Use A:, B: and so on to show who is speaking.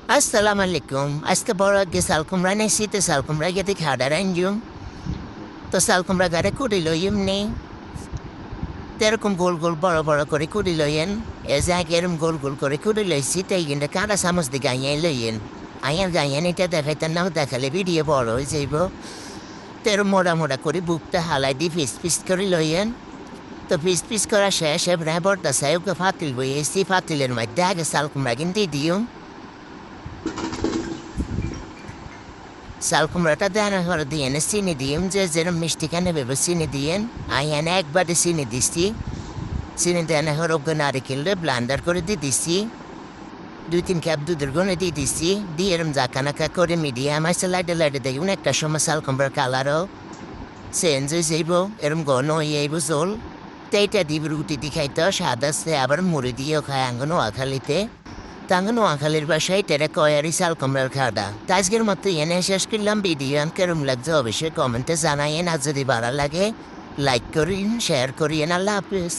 A: Assalamu alaikum. Aska bora ge salkumra ne site salkumra ge dik hadaranjum. তো সালকুমরা গাড়ে কুড়ি লইম নেই এরকম গোল গোল বড় বড় করে কুড়ি লইয়েন এ জায়গায় এরম গোল গোল করে কুড়ি লইছি তাই কিন্তু কাঁটা চামচ দিয়ে গাইয়ে লইয়েন আইয়ার গাইয়েন এটা দেখাইতেন না দেখালে ভিডিও বড় হয়ে যাইব তেরো মোড়া মোড়া করে বুকটা হালাই দিয়ে পিস পিস করে লইয়েন তো পিস পিস করা শেষ এবার বর্তা ওকে ফাতিল বইয়েছি ফাতিলের মধ্যে আগে সালকুমরা কিন্তু দিও সালকুমড়াটা দেন করে দিয়েন চিনি দিম যে যেরম মিষ্টি কেন ভেবে চিনি দিয়েন আইয়ান একবারে চিনি দিচ্ছি চিনি দেন হরকে নারিকেলে ব্লান্ডার করে দিয়ে দিচ্ছি 2-3 কাপ দুধের গুঁড়ো দিয়ে দিচ্ছি দিয়ে এরম জাকানাকা করে মিডিয়াম আসে লাইটে লাইটে দেখুন একটা সময় সালকুমড়ার কালারও চেঞ্জ হয়ে যাইব এরম ঘন হয়ে যাইব জল তো এইটা দিব রুটি দিয়ে খাইতে স্বাদ আছে আবার মুড়ি দিয়েও খায় আঙ্গ নোয়াখালীতে তাঙ্গ নোয়াখালীর বাসায় তেরা কয়ারি সালকুমড়ার খাওয়া তা আজকের মতো এনে শেষ করলাম ভিডিও কেরম লাগছে অবশ্যই কমেন্টে জানাইয়েন আর যদি ভালো লাগে লাইক করিন শেয়ার করিয়েন আল্লাহ হাফিজ